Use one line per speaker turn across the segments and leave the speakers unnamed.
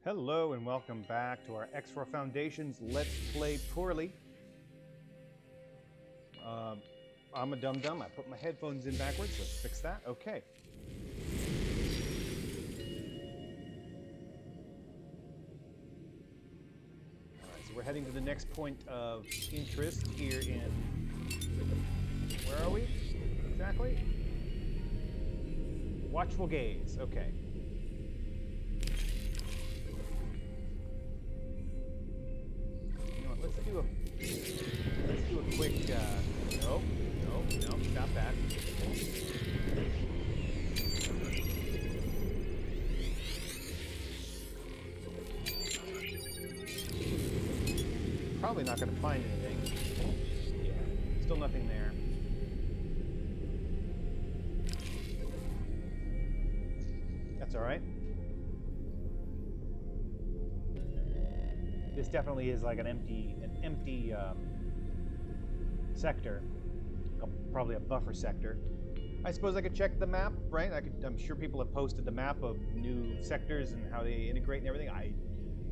Hello and welcome back to our X4 Foundations Let's Play Poorly. I'm a dum-dum. I put my headphones in backwards. Let's fix that. Okay. Alright, so we're heading to the next point of interest here in... Where are we? Exactly? Watchful Gaze. Okay. Let's do a quick, no, stop that. Probably not going to find anything. Yeah, still nothing there. That's all right. This definitely is like an empty sector, probably a buffer sector. I suppose I could check the map, right? I'm sure people have posted the map of new sectors and how they integrate and everything. I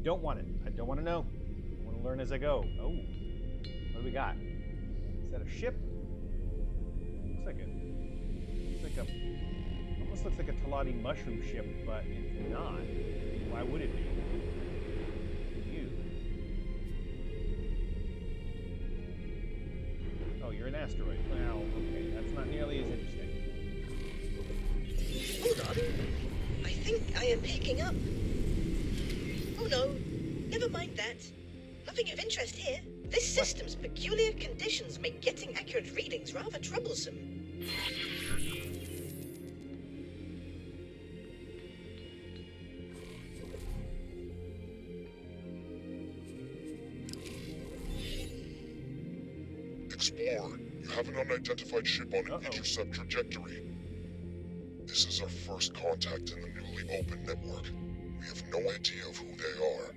don't want it. I don't want to know. I want to learn as I go. Oh, what do we got? Is that a ship? Almost looks like a Talati mushroom ship, but it's not. Why would it be? Oh, you're an asteroid. Well, okay, that's not nearly as interesting.
Hold on. I think I am picking up. Oh no, never mind that. Nothing of interest here. This system's peculiar conditions make getting accurate readings rather troublesome.
Explorer, you have an unidentified ship on an intercept trajectory. This is our first contact in the newly opened network. We have no idea of who they are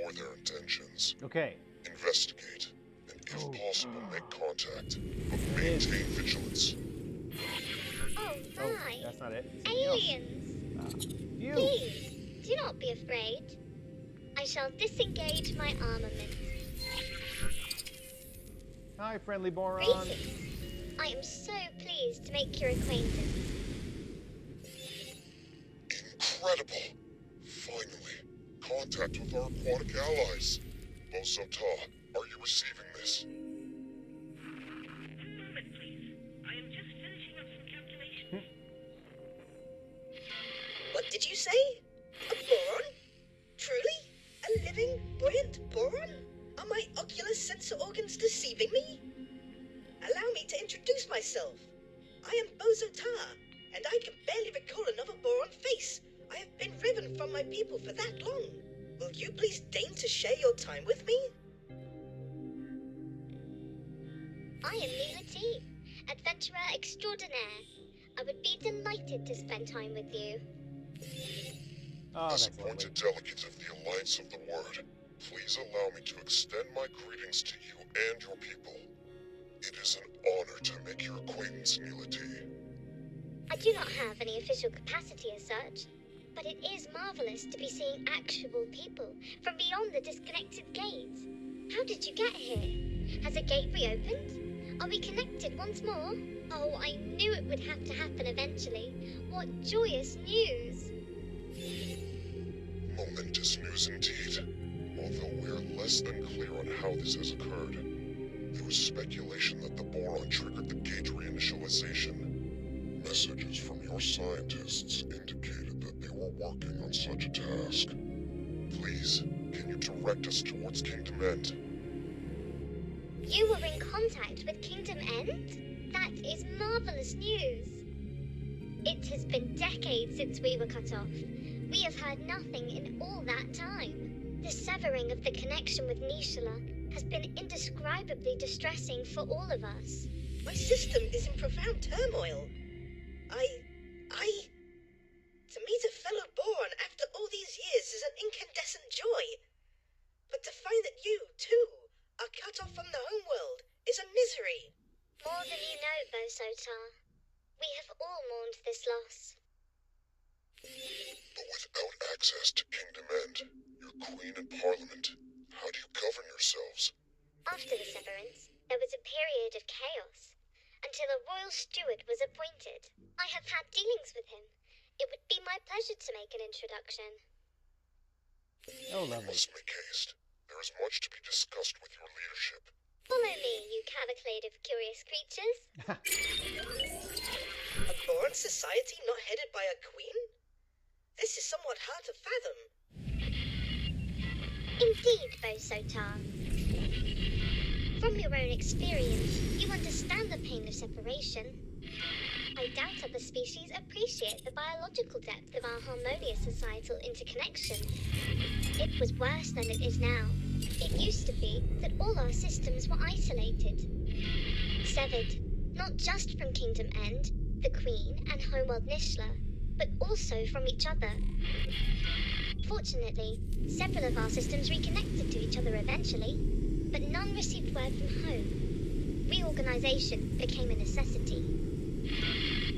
or their intentions.
Okay.
Investigate, and if possible, make contact, but maintain vigilance.
Oh, my!
That's not it.
Aliens! Please, do not be afraid. I shall disengage my armament.
Hi, friendly Boron.
Greetings. I am so pleased to make your acquaintance.
Incredible! Finally, contact with our aquatic allies. Bosota, are you receiving this?
One moment, please. I am just finishing up some calculations. What did you say? A boron? Truly? A living, buoyant boron? Are my ocular sensor organs deceiving me? Allow me to introduce myself. I am Bosota, and I can barely recall another boron face. I have been riven from my people for that long. Will you please deign to share your time with me?
I am Mila T, adventurer extraordinaire. I would be delighted to spend time with you.
As appointed delegate of the Alliance of the Word, please allow me to extend my greetings to you and your people. It is an honor to make your acquaintance, Mila T.
I do not have any official capacity as such, but it is marvelous to be seeing actual people from beyond the disconnected gates. How did you get here? Has a gate reopened? Are we connected once more? Oh, I knew it would have to happen eventually. What joyous news!
Momentous news indeed. Although we are less than clear on how this has occurred. There was speculation that the Boron triggered the gate reinitialization. Messages from your scientists indicated that they were working on such a task. Please, can you direct us towards Kingdom End?
You were in contact with Kingdom End? That is marvelous news. It has been decades since we were cut off. We have heard nothing in all that time. The severing of the connection with Nishala has been indescribably distressing for all of us.
My system is in profound turmoil. To meet a fellow Boron after all these years is an incandescent joy. But to find that you, too, are cut off from the homeworld is a misery.
More than you know, Bosota. We have all mourned this loss.
But without access to Kingdom End, you Your queen and parliament. How do you govern yourselves?
After the severance, there was a period of chaos, until a royal steward was appointed. I have had dealings with him. It would be my pleasure to make an introduction.
Oh,
You
lovely.
must make haste. There is much to be discussed with your leadership.
Follow me, you cavalcade of curious creatures.
A Boron society not headed by a queen? This is somewhat hard to fathom.
Indeed, Bosotar. From your own experience, you understand the pain of separation. I doubt other species appreciate the biological depth of our harmonious societal interconnection. It was worse than it is now. It used to be that all our systems were isolated. Severed, not just from Kingdom End, the Queen and Homeworld Nishla, but also from each other. Fortunately, several of our systems reconnected to each other eventually, but none received word from home. Reorganization became a necessity.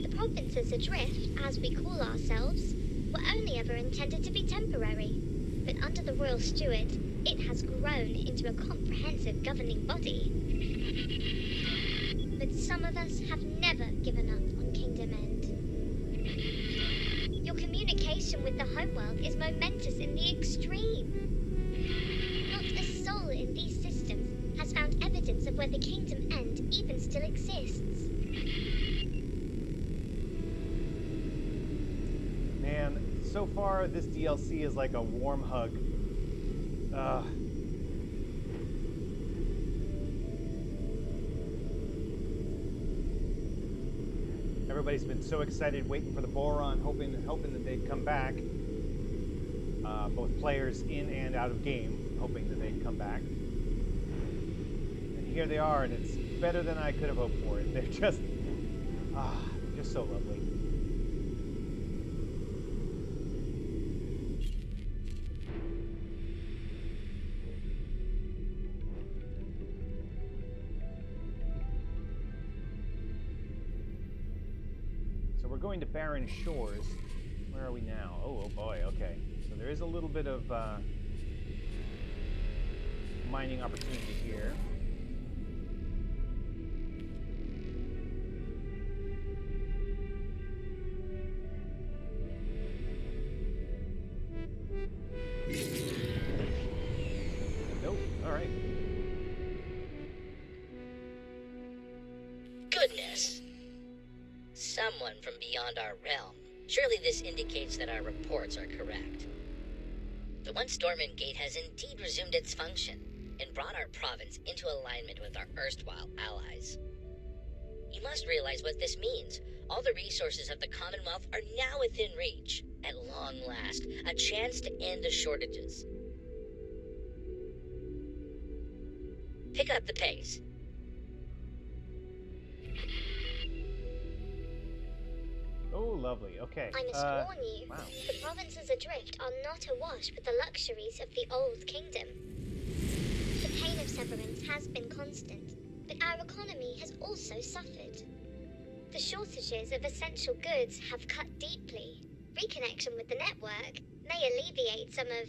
The provinces adrift, as we call ourselves, were only ever intended to be temporary, but under the Royal Steward, it has grown into a comprehensive governing body. But some of us have never given up on Kingdom End. Your communication with the homeworld is momentous in the extreme. Not a soul in these systems has found evidence of where the Kingdom End even still exists.
Man, so far this DLC is like a warm hug. Everybody's been so excited, waiting for the Boron, hoping that they'd come back. Both players in and out of game, hoping that they'd come back. And here they are, and it's better than I could have hoped for. They're just so lovely. So we're going to Barren Shores. Where are we now? Oh boy, okay. So there is a little bit of mining opportunity here. Nope, alright.
Goodness! Someone from beyond our realm. Surely this indicates that our reports are correct. The once dormant gate has indeed resumed its function and brought our province into alignment with our erstwhile allies. You must realize what this means. All the resources of the Commonwealth are now within reach. At long last, a chance to end the shortages. Pick up the pace.
Oh, lovely. Okay.
I must warn you,
wow.
the provinces adrift are not awash with the luxuries of the old kingdom. The pain of severance has been constant, but our economy has also suffered. The shortages of essential goods have cut deeply. Reconnection with the network may alleviate some of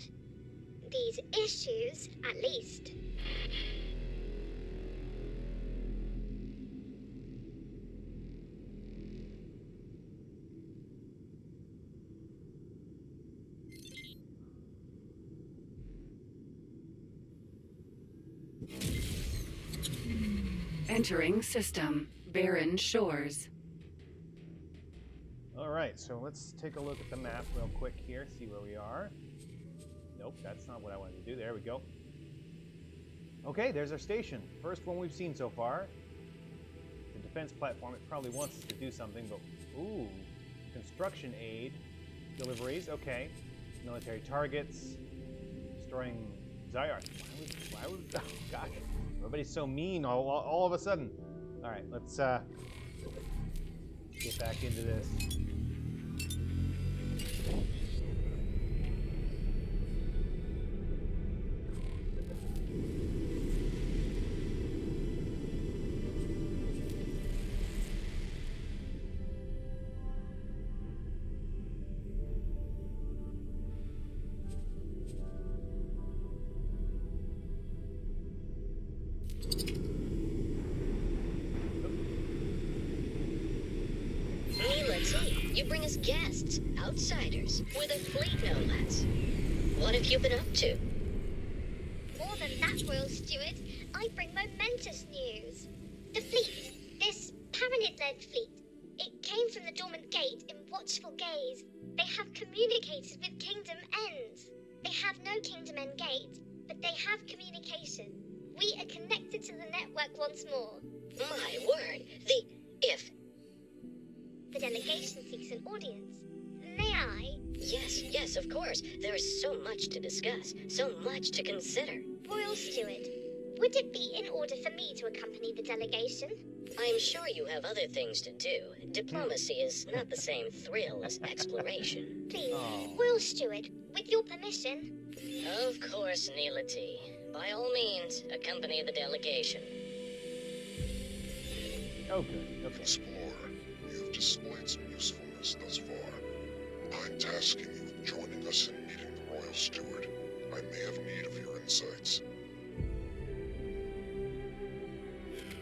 these issues, at least.
Entering system. Barren Shores.
Alright, so let's take a look at the map real quick here, see where we are. Nope, that's not what I wanted to do. There we go. Okay, there's our station. First one we've seen so far. The defense platform, it probably wants us to do something, but... Ooh, construction aid. Deliveries, okay. Military targets. Destroying Zyarth. Why would... Oh, gosh. Everybody's so mean all of a sudden. Alright, let's get back into this.
You bring us guests, outsiders, with a fleet no less. What have you been up to?
More than that, Royal Steward, I bring momentous news. The fleet, this Paranid-led fleet, it came from the Dormant Gate in watchful gaze. They have communicated with Kingdom End. They have no Kingdom End gate, but they have communication. We are connected to the network once more.
My word,
The delegation seeks an audience. May I?
Yes, of course. There is so much to discuss, so much to consider.
Royal Steward, would it be in order for me to accompany the delegation?
I'm sure you have other things to do. Diplomacy is not the same thrill as exploration.
Please,
Oh.
Royal Steward, with your permission.
Of course, Neela T. By all means, accompany the delegation.
Oh, good. Okay.
Explorer, you have displayed some usefulness thus far. I'm tasking you with joining us in meeting the Royal Steward. I may have need of your insights.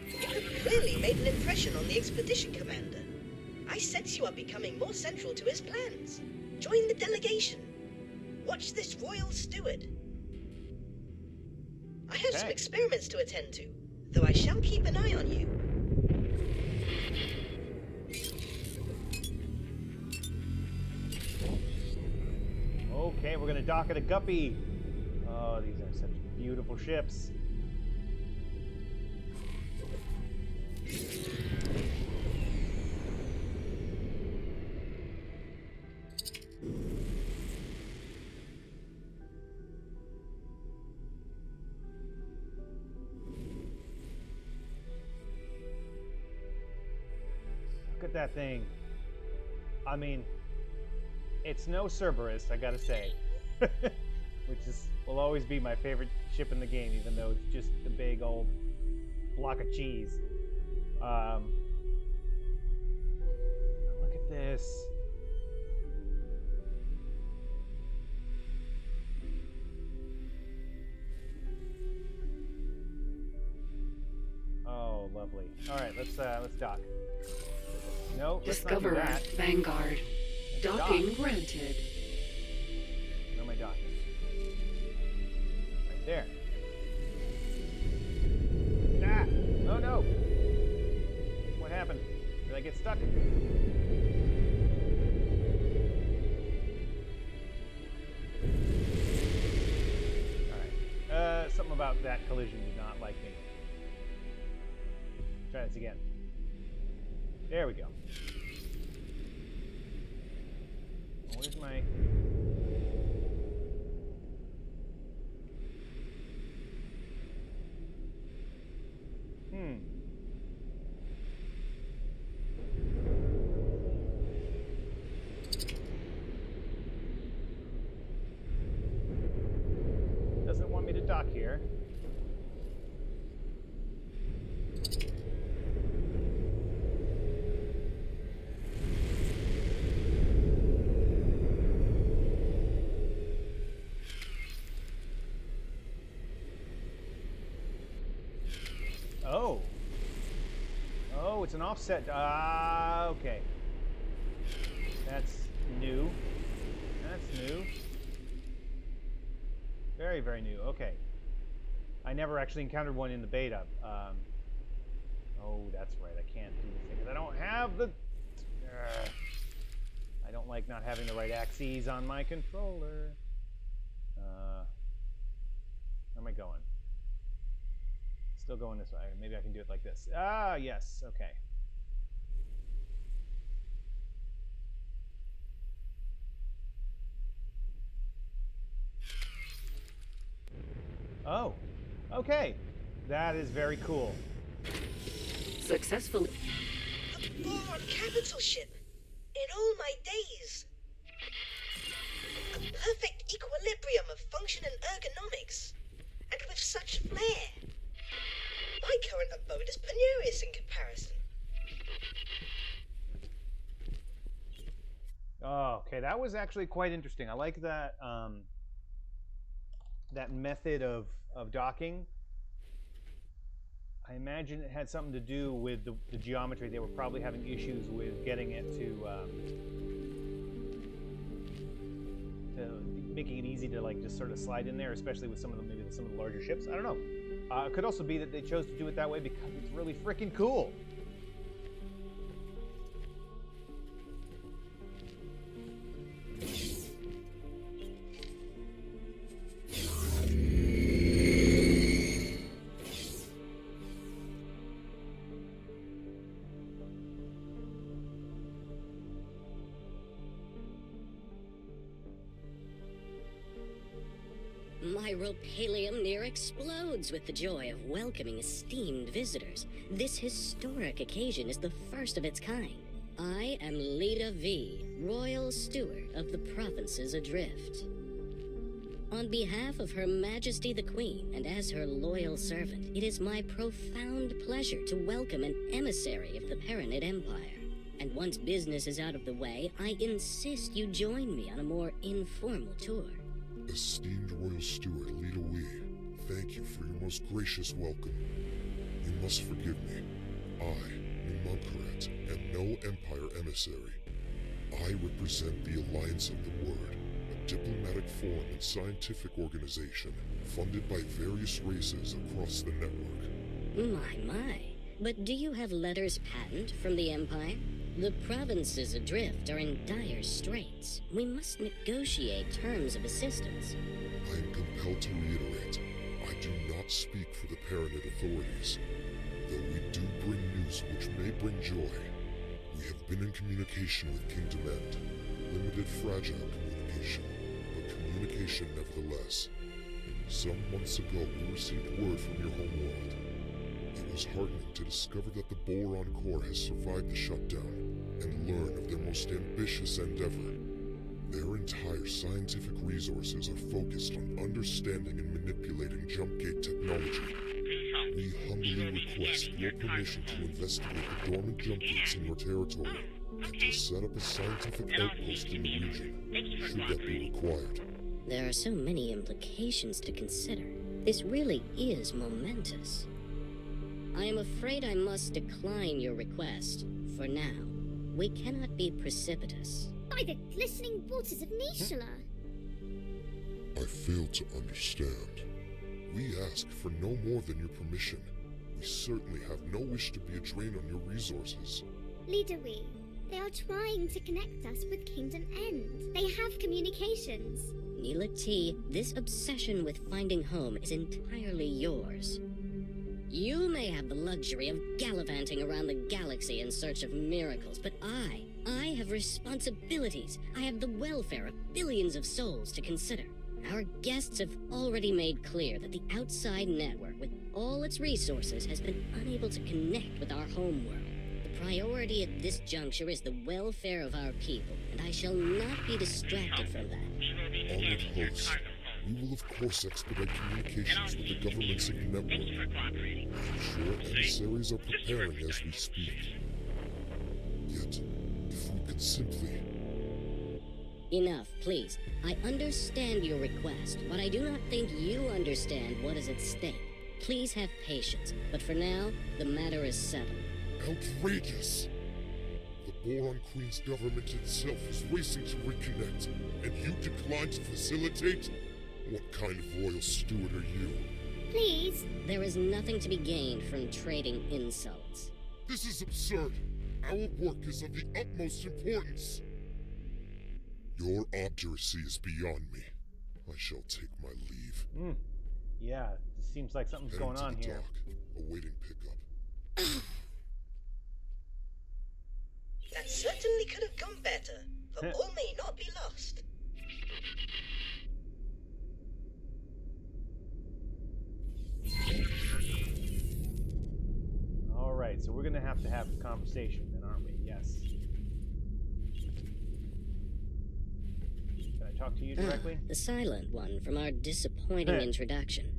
You have clearly made an impression on the expedition commander. I sense you are becoming more central to his plans. Join the delegation. Watch this Royal Steward. I have some
Okay.
experiments to attend to, though I shall keep an eye on you.
Okay, we're gonna dock at a guppy. Oh, these are such beautiful ships. Look at that thing. I mean, it's no Cerberus, I gotta say. Will always be my favorite ship in the game, even though it's just a big old block of cheese. Look at this. Oh, lovely. All right, let's dock. No, let's not do
Discoverer
that.
Vanguard.
Let's
Docking
dock.
granted.
Where am I docking? Right there. Ah! Oh no! What happened? Did I get stuck? Alright. Something about that collision did not like me. Try this again. There we go. Where's my... Doesn't want me to dock here. Oh. Oh, it's an offset. Ah, okay. That's new. That's new. Very, very new. Okay. I never actually encountered one in the beta. Oh, that's right. I can't do the thing 'cause I don't have the... I don't like not having the right axes on my controller. Where am I going? Still going this way. Maybe I can do it like this. Ah, yes. Okay. Oh, okay. That is very cool.
Successfully.
A Boron capital ship. In all my days. A perfect equilibrium of function and ergonomics. And with such flair. My current abode is penurious in comparison.
Oh, okay. That was actually quite interesting. I like that that method of docking. I imagine it had something to do with the geometry. They were probably having issues with getting it to making it easy to like just sort of slide in there, especially with some of the larger ships. I don't know. It could also be that they chose to do it that way because it's really freaking cool.
My ropalium near explodes with the joy of welcoming esteemed visitors. This historic occasion is the first of its kind. I am Leda V, Royal Steward of the Provinces Adrift. On behalf of Her Majesty the Queen, and as her loyal servant, it is my profound pleasure to welcome an emissary of the Paranid Empire. And once business is out of the way, I insist you join me on a more informal tour.
Esteemed Royal Steward Leda Wee, thank you for your most gracious welcome. You must forgive me. I, Numunkaret, am no Empire emissary. I represent the Alliance of the Word, a diplomatic forum and scientific organization funded by various races across the network.
My. But do you have letters patent from the Empire? The provinces adrift are in dire straits. We must negotiate terms of assistance.
I am compelled to reiterate, I do not speak for the Paranid authorities. Though we do bring news which may bring joy. We have been in communication with Kingdom End. Limited, fragile communication, but communication nevertheless. Some months ago, we received word from your homeworld. It was heartening to discover that the Boron core has survived the shutdown and learn of their most ambitious endeavor. Their entire scientific resources are focused on understanding and manipulating jumpgate technology. We humbly request your permission to investigate the dormant jumpgates in your territory and to set up a scientific outpost in the region, should that be required.
There are so many implications to consider. This really is momentous. I am afraid I must decline your request, for now. We cannot be precipitous.
By the glistening waters of Nishala.
I fail to understand. We ask for no more than your permission. We certainly have no wish to be a drain on your resources.
Leda Wee, they are trying to connect us with Kingdom End. They have communications.
Neela T, this obsession with finding home is entirely yours. You may have the luxury of gallivanting around the galaxy in search of miracles, but I have responsibilities. I have the welfare of billions of souls to consider. Our guests have already made clear that the outside network, with all its resources, has been unable to connect with our homeworld. The priority at this juncture is the welfare of our people, and I shall not be distracted from that.
Honored host, we will of course expedite communications with the government's network. I'm sure emissaries are preparing as we speak. Yet, if we could simply...
Enough, please. I understand your request, but I do not think you understand what is at stake. Please have patience, but for now, the matter is settled.
Outrageous! The Boron Queen's government itself is racing to reconnect, and you decline to facilitate? What kind of royal steward are you?
Please.
There is nothing to be gained from trading insults.
This is absurd. Our work is of the utmost importance. Your obduracy is beyond me. I shall take my leave.
Yeah, it seems like something's
Heading
going
to
on
the
here.
dock, awaiting pickup.
That certainly could have gone better, but all may not be lost.
All right, so we're going to have a conversation then, aren't we? Yes. Can I talk to you directly?
The silent one from our disappointing introduction.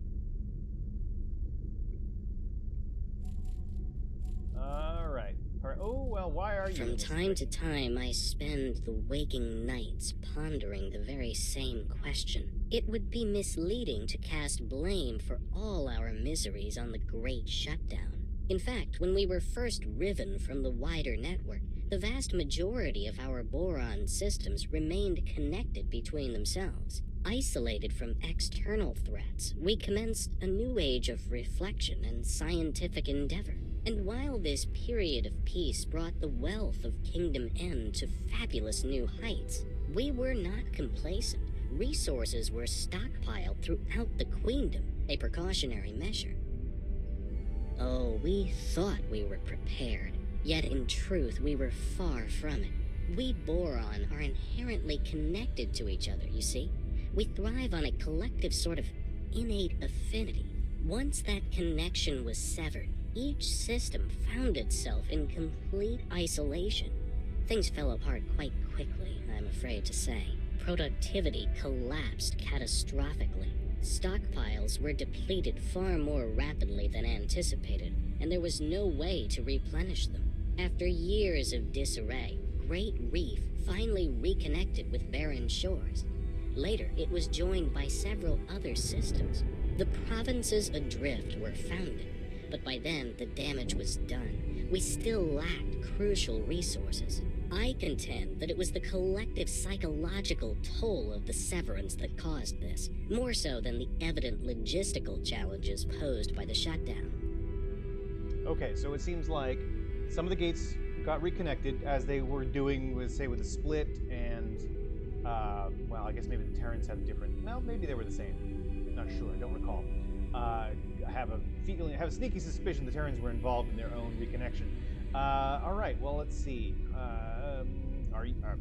All right. Oh, well, why are you
From
in this
time to
thing?
time, I spend the waking nights pondering the very same question. It would be misleading to cast blame for all our miseries on the Great Shutdown. In fact, when we were first riven from the wider network, the vast majority of our Boron systems remained connected between themselves. Isolated from external threats, we commenced a new age of reflection and scientific endeavor. And while this period of peace brought the wealth of Kingdom N to fabulous new heights, we were not complacent. Resources were stockpiled throughout the Queendom, a precautionary measure. Oh, we thought we were prepared, yet in truth we were far from it. We Boron are inherently connected to each other, you see. We thrive on a collective sort of innate affinity. Once that connection was severed, each system found itself in complete isolation. Things fell apart quite quickly, I'm afraid to say. Productivity collapsed catastrophically. Stockpiles were depleted far more rapidly than anticipated, and there was no way to replenish them. After years of disarray, Great Reef finally reconnected with barren shores. Later, it was joined by several other systems. The provinces adrift were founded, but by then the damage was done. We still lacked crucial resources. I contend that it was the collective psychological toll of the severance that caused this, more so than the evident logistical challenges posed by the shutdown.
Okay, so it seems like some of the gates got reconnected as they were doing with, say, with the split and, well, I guess maybe the Terrans had a different, no, maybe they were the same. Not sure, I don't recall. I have a sneaky suspicion the Terrans were involved in their own reconnection. All right, well, let's see.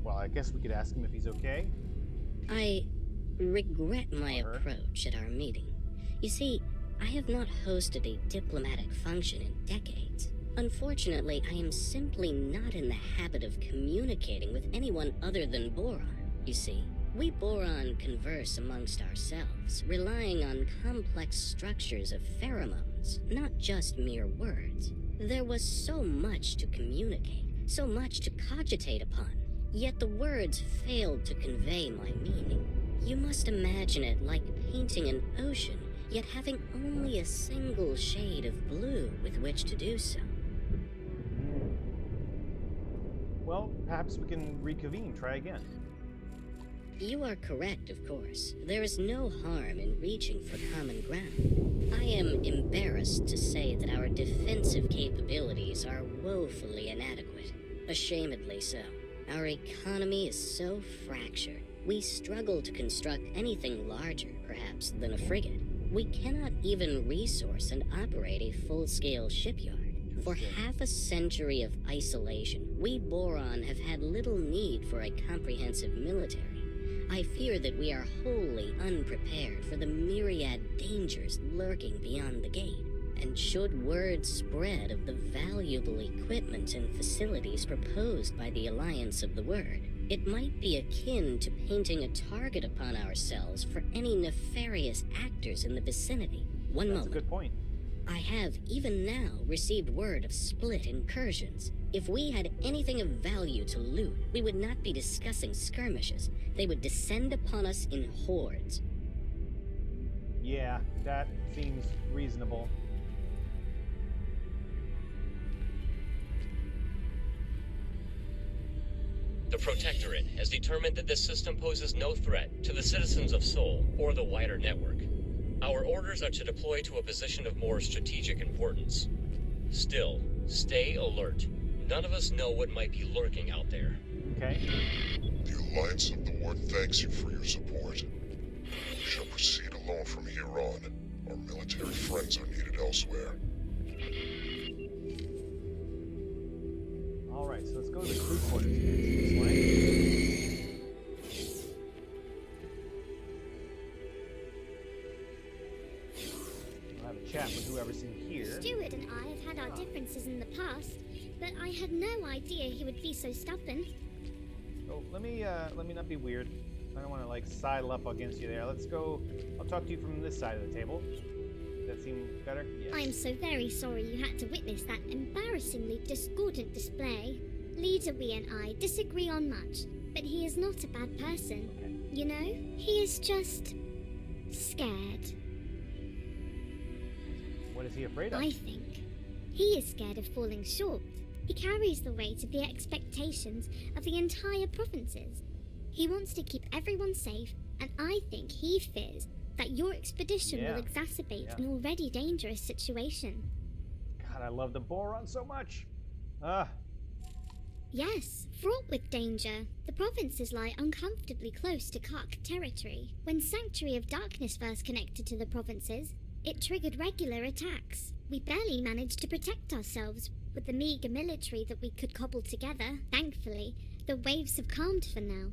Well, I guess we could ask him if he's okay.
I regret my approach at our meeting. You see, I have not hosted a diplomatic function in decades. Unfortunately, I am simply not in the habit of communicating with anyone other than Boron, you see. We Boron converse amongst ourselves, relying on complex structures of pheromones, not just mere words. There was so much to communicate, so much to cogitate upon, yet the words failed to convey my meaning. You must imagine it like painting an ocean, yet having only a single shade of blue with which to do so.
Well, perhaps we can reconvene, try again.
You are correct, of course. There is no harm in reaching for common ground. I am embarrassed to say that our defensive capabilities are woefully inadequate. Ashamedly so. Our economy is so fractured. We struggle to construct anything larger, perhaps, than a frigate. We cannot even resource and operate a full-scale shipyard. For half a century of isolation, we Boron have had little need for a comprehensive military. I fear that we are wholly unprepared for the myriad dangers lurking beyond the gate. And should word spread of the valuable equipment and facilities proposed by the Alliance of the Word, it might be akin to painting a target upon ourselves for any nefarious actors in the vicinity. One moment.
That's a good point.
I have, even now, received word of split incursions. If we had anything of value to loot, we would not be discussing skirmishes. They would descend upon us in hordes.
Yeah, that seems reasonable.
The Protectorate has determined that this system poses no threat to the citizens of Sol or the wider network. Our orders are to deploy to a position of more strategic importance. Still, stay alert. None of us know what might be lurking out there.
Okay.
The Alliance of the Word thanks you for your support. We shall proceed alone from here on. Our military friends are needed elsewhere.
Alright, so let's go to the crew quarters. This way. We'll have a chat with whoever's in here.
Stuart and I have had our differences in the past, but I had no idea he would be so stubborn.
Oh, let me not be weird. I don't want to like sidle up against you there. Let's go. I'll talk to you from this side of the table. Does that seem better? Yes.
I'm so very sorry you had to witness that embarrassingly discordant display. Leader We and I disagree on much, but he is not a bad person.
Okay.
You know, he is just scared.
What is he afraid of?
I think He is scared of falling short. He carries the weight of the expectations of the entire provinces. He wants to keep everyone safe, and I think he fears that your expedition will exacerbate an already dangerous situation.
God, I love the Boron so much. Ah.
Yes, fraught with danger. The provinces lie uncomfortably close to Kark territory. When Sanctuary of Darkness first connected to the provinces, it triggered regular attacks. We barely managed to protect ourselves with the meager military that we could cobble together. Thankfully, the waves have calmed for now.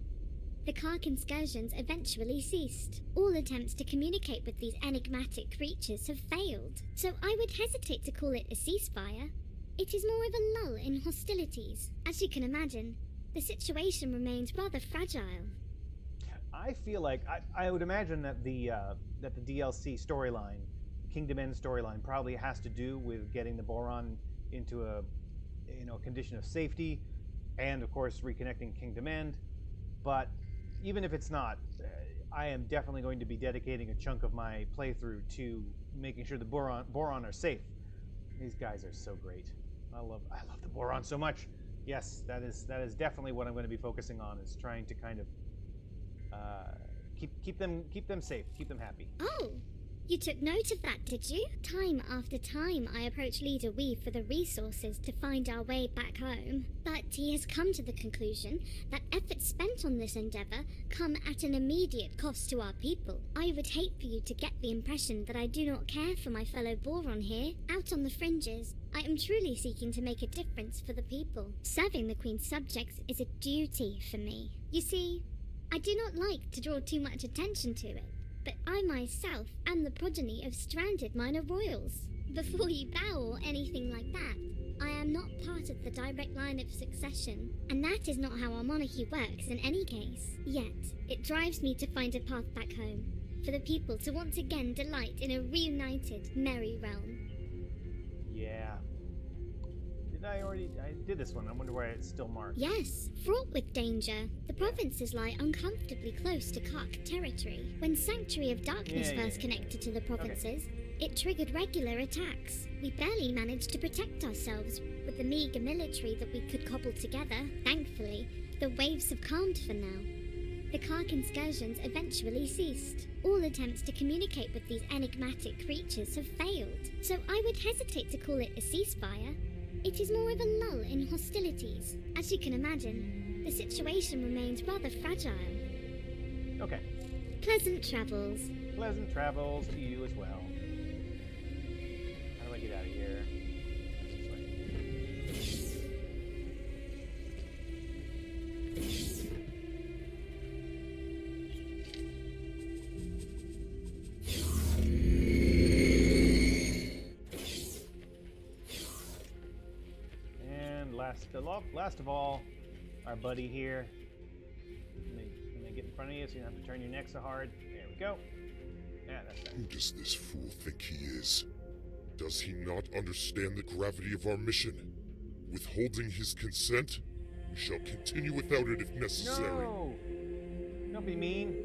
The Kark incursions eventually ceased. All attempts to communicate with these enigmatic creatures have failed, so I would hesitate to call it a ceasefire. It is more of a lull in hostilities. As you can imagine, the situation remains rather fragile.
I feel like I would imagine that the DLC storyline, Kingdom End storyline, probably has to do with getting the Boron into a condition of safety, and of course reconnecting Kingdom End. But even if it's not, I am definitely going to be dedicating a chunk of my playthrough to making sure the Boron are safe. These guys are so great. I love the Boron so much. Yes, that is definitely what I'm going to be focusing on, is trying to kind of keep them safe, keep them happy.
Oh, you took note of that, did you? Time after time I approach Leader Weave for the resources to find our way back home, but he has come to the conclusion that efforts spent on this endeavor come at an immediate cost to our people. I would hate for you to get the impression that I do not care for my fellow Boron here. Out on the fringes, I am truly seeking to make a difference for the people. Serving the Queen's subjects is a duty for me. You see, I do not like to draw too much attention to it, but I myself am the progeny of stranded minor royals. Before you bow or anything like that, I am not part of the direct line of succession, and that is not how our monarchy works in any case. Yet, it drives me to find a path back home, for the people to once again delight in a reunited, merry realm.
Yeah. I did this one. I wonder why it's still marked.
Yes, fraught with danger. The provinces lie uncomfortably close to Kark territory. When Sanctuary of Darkness first connected to the provinces, it triggered regular attacks. We barely managed to protect ourselves with the meager military that we could cobble together. Thankfully, the waves have calmed for now. The Kark incursions eventually ceased. All attempts to communicate with these enigmatic creatures have failed, so I would hesitate to call it a ceasefire. It is more of a lull in hostilities. As you can imagine, the situation remains rather fragile.
Okay.
Pleasant travels.
Pleasant travels to you as well. How do I get out of here? Last of all, our buddy here. Let me get in front of you so you don't have to turn your neck so hard. There we go. Yeah, that's better.
Who does this fool think he is? Does he not understand the gravity of our mission? Withholding his consent, we shall continue without it if necessary.
No! Don't be mean.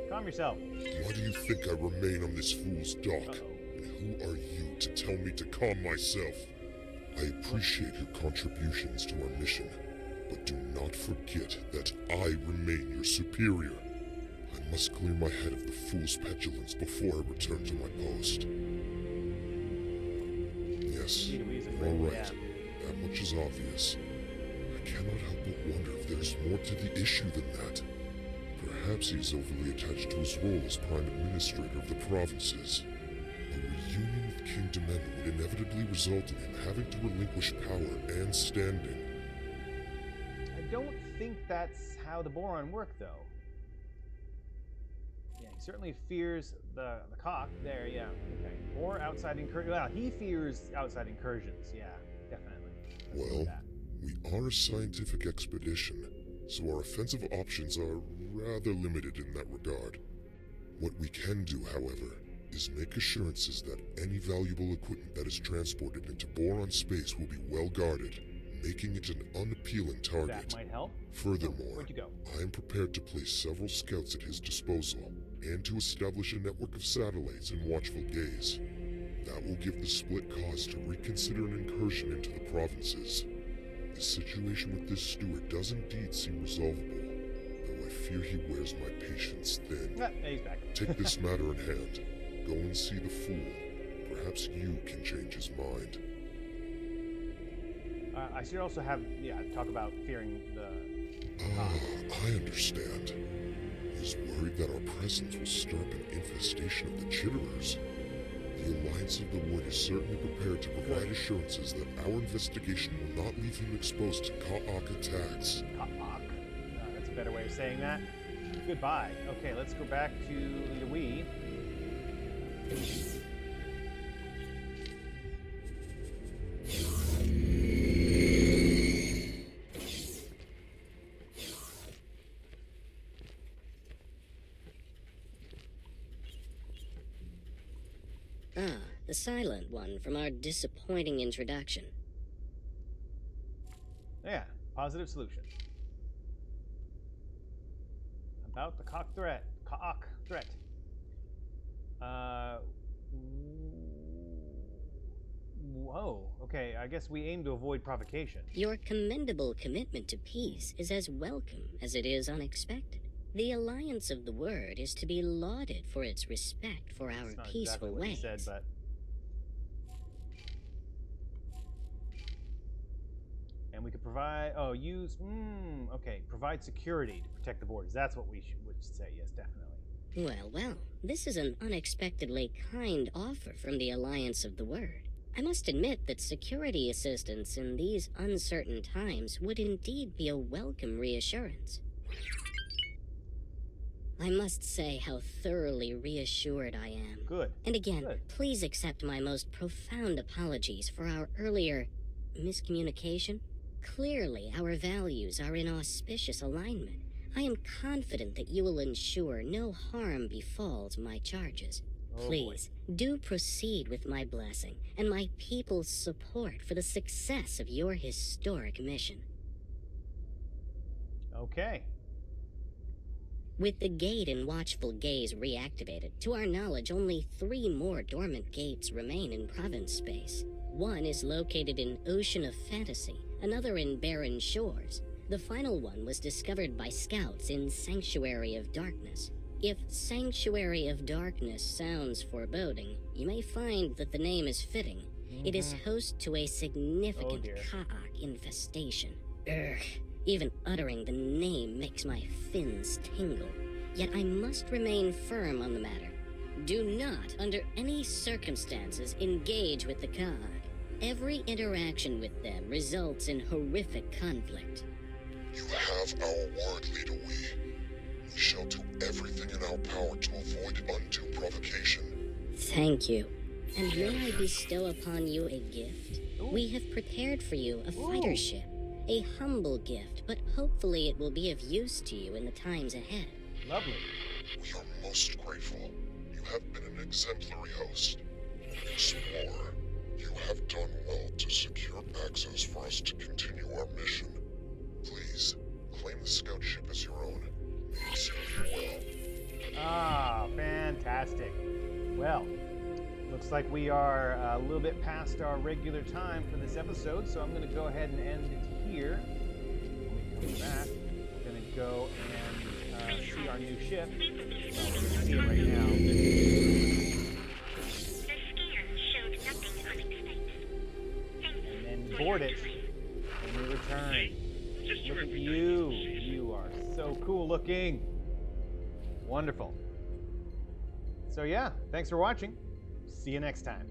Calm yourself.
Why do you think I remain on this fool's dock? And who are you to tell me to calm myself? I appreciate your contributions to our mission, but do not forget that I remain your superior. I must clear my head of the fool's petulance before I return to my post. Yes, you are right. That much is obvious. I cannot help but wonder if there's more to the issue than that. Perhaps he is overly attached to his role as Prime Administrator of the provinces. A reunion with King Demon would inevitably result in him having to relinquish power and standing.
I don't think that's how the Boron work, though. Yeah, he certainly fears the cock there, yeah. Okay. Or outside incursions. Well, he fears outside incursions, yeah, definitely.
Well, we are a scientific expedition, so our offensive options are rather limited in that regard. What we can do, however, is make assurances that any valuable equipment that is transported into Boron space will be well guarded, making it an unappealing target.
That might help.
Furthermore,
Where'd you go?
I am prepared to place several scouts at his disposal, and to establish a network of satellites in watchful gaze. That will give the split cause to reconsider an incursion into the provinces. The situation with this steward does indeed seem resolvable, though I fear he wears my patience thin.
He's back.
Take this matter in hand. Go and see the fool. Perhaps you can change his mind.
I should also have, talk about fearing the...
I understand. He is worried that our presence will stir up an infestation of the chitterers. The Alliance of the Wood is certainly prepared to provide assurances that our investigation will not leave him exposed to Ka'ak attacks.
Ka'ak. That's a better way of saying that. Goodbye. Okay, let's go back to Yui.
The silent one from our disappointing introduction.
Yeah, positive solution. About the Ka'ak threat. Ka'ak threat. Whoa. Okay, I guess we aim to avoid provocation.
Your commendable commitment to peace is as welcome as it is unexpected. The Alliance of the Word is to be lauded for its respect for our
That's not
peaceful
exactly what he
ways.
said, but... And we could provide... Oh, use... okay. Provide security to protect the borders. That's what we would say. Yes, definitely.
Well. This is an unexpectedly kind offer from the Alliance of the Word. I must admit that security assistance in these uncertain times would indeed be a welcome reassurance. I must say how thoroughly reassured I am.
Good.
And again,
Good.
Please accept my most profound apologies for our earlier miscommunication. Clearly, our values are in auspicious alignment. I am confident that you will ensure no harm befalls my charges.
Oh,
Please, do proceed with my blessing and my people's support for the success of your historic mission.
Okay.
With the gate and watchful gaze reactivated, to our knowledge only 3 more dormant gates remain in province space. One is located in Ocean of Fantasy, another in Barren Shores. The final one was discovered by scouts in Sanctuary of Darkness. If Sanctuary of Darkness sounds foreboding, you may find that the name is fitting. It is host to a significant Ka'ak infestation. Even uttering the name makes my fins tingle. Yet I must remain firm on the matter. Do not, under any circumstances, engage with the Ka'ak. Every interaction with them results in horrific conflict.
You have our word, Leader Wee. We shall do everything in our power to avoid undue provocation.
Thank you. And may I bestow upon you a gift? We have prepared for you a fighter ship. A humble gift, but hopefully it will be of use to you in the times ahead.
Lovely.
We are most grateful. You have been an exemplary host. Explorer, you have done well to secure access for us to continue our mission. Please, claim the scout ship as your own. May it serve you well.
Ah, fantastic. Well, looks like we are a little bit past our regular time for this episode, so I'm going to go ahead and end it here. When we come back, we're going to go and see our new ship. Well, we're going to see it right now.
The scan showed nothing unexpected.
And then board it when we return. Look at you. You are so cool looking. Wonderful. So yeah, thanks for watching. See you next time.